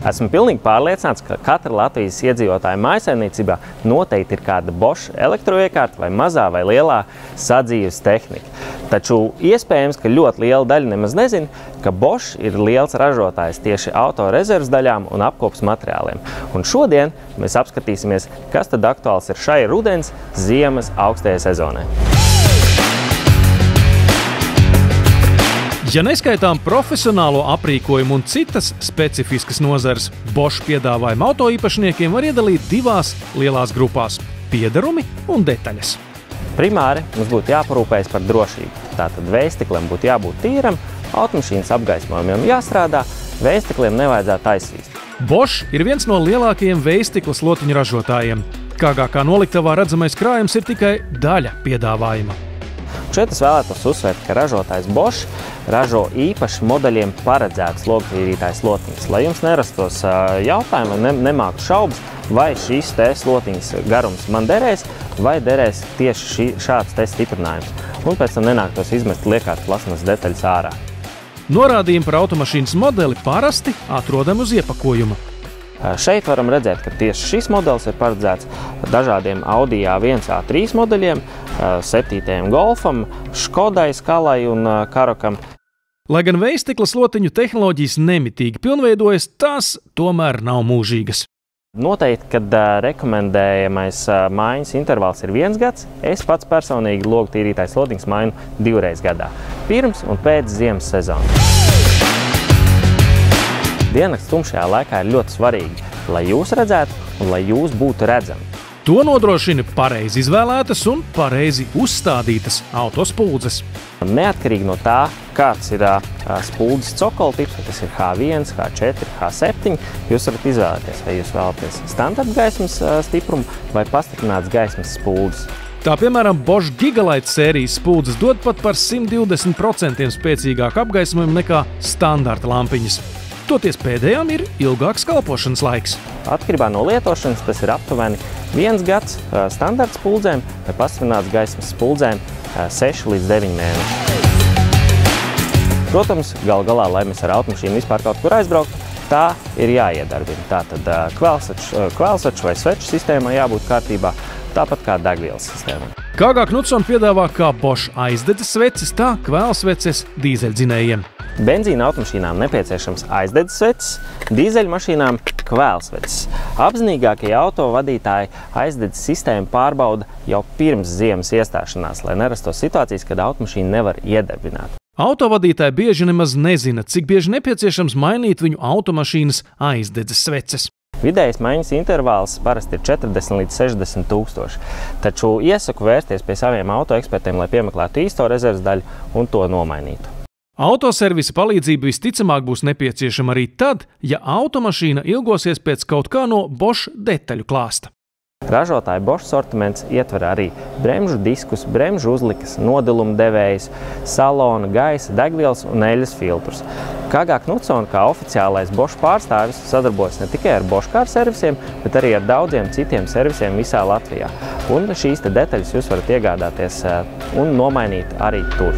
Esmu pilnīgi pārliecināts, ka katra Latvijas iedzīvotāja mājsaimniecībā noteikti ir kāda Bosch elektroiekārta vai mazā vai lielā sadzīves tehnika. Taču iespējams, ka ļoti liela daļa nemaz nezina, ka Bosch ir liels ražotājs tieši auto rezerves daļām un apkopas materiāliem. Un šodien mēs apskatīsimies, kas tad aktuāls ir šai rudens, ziemas augstajai sezonai. Ja neskaitām profesionālo aprīkojumu un citas specifiskas nozares, Bosch piedāvājumu autoīpašniekiem var iedalīt divās lielās grupās – piederumi un detaļas. Primāri mums būtu jāparūpējas par drošību. Tātad vējstiklam būtu jābūt tīram, automašīnas apgaismojumiem jāstrādā, vējstikliem nevajadzētu aizsvīst. Bosch ir viens no lielākajiem vējstikla slotiņu ražotājiem. Kāgākā noliktavā redzamais krājums ir tikai daļa piedāvājuma. Šeit es vēlētos uzsvērt, ka ražotājs Bosch ražo īpaši modeļiem paredzētas logtīrītājas slotiņas, lai jums nerastos jautājumi vai nemāku šaubas, vai šīs te slotiņas garums man derēs, vai derēs tieši šāds te stiprinājums. Un pēc tam nenāktos izmest liekās plasmas detaļas ārā. Norādījumi par automašīnas modeli parasti atrodam uz iepakojuma. Šeit varam redzēt, ka tieši šis modelis ir paredzēts dažādiem Audi A1, A3 modeļiem, 7. Golfam, Škodai, Skalai un Karokam. Lai gan vējstikla slotiņu tehnoloģijas nemitīgi pilnveidojas, tās tomēr nav mūžīgas. Noteikti, kad rekomendējamais maiņas intervals ir 1 gads, es pats personīgi logtīrītājas slotiņas mainu 2 reizes gadā, pirms un pēc ziemas sezonas. Diennakts tumšajā laikā ir ļoti svarīgi, lai jūs redzētu un lai jūs būtu redzami. To nodrošina pareizi izvēlētas un pareizi uzstādītas autospuldzes. Neatkarīgi no tā, kāds ir spuldzes cokola tips, tas ir H1, H4, H7, jūs varat izvēlēties, vai jūs vēlaties standarta gaismas stiprumu vai pastiprināts gaismas spuldzes. Tā piemēram, Bosch Gigalite sērijas spuldzes dod pat par 120% spēcīgāku apgaismojumu nekā standarta lampiņas. Toties pēdējām ir ilgāks kalpošanas laiks. Atkarībā no lietošanas tas ir aptuveni 1 gads standarta spuldzēm vai pastiprināts gaismas spuldzēm 6 līdz 9 mēneši. Protams, gal galā, lai mēs ar automašīnu vispār kaut kur aizbrauktu, tā ir jāiedarbina. Tātad kvēlsaču vai sveču sistēmai jābūt kārtībā, tāpat kā degvielas sistēmai. Kāgā Knudsona piedāvā kā Bosch aizdedzes sveces, tā kvēlsveces dīzeļdzinējiem. Benzīna automašīnām nepieciešams aizdedzes sveces, dīzeļmašīnām kvēlsveces. Apzinīgākie autovadītāji aizdedzes sistēmu pārbauda jau pirms ziemas iestāšanās, lai nerastos situācijas, kad automašīnu nevar iedarbināt. Autovadītāji bieži nemaz nezina, cik bieži nepieciešams mainīt viņu automašīnas aizdedzes sveces. Vidējais maiņas intervāls parasti ir 40 līdz 60 tūkstoši, taču iesaku vērsties pie saviem autoekspertiem, lai piemeklētu īsto rezerves daļu un to nomainītu. Autoservisa palīdzība visticamāk būs nepieciešama arī tad, ja automašīna ilgosies pēc kaut kā no Bosch detaļu klāsta. Ražotāja Bosch sortiments ietver arī bremžu diskus, bremžu uzlikas, nodilumu devējus, salona, gaisa, degvielas un eļas filtrus. Kāgā Knudsona kā oficiālais Bosch pārstāvis sadarbojas ne tikai ar Bosch kārtu servisiem, bet arī ar daudziem citiem servisiem visā Latvijā. Un šīs detaļas jūs varat iegādāties un nomainīt arī tur.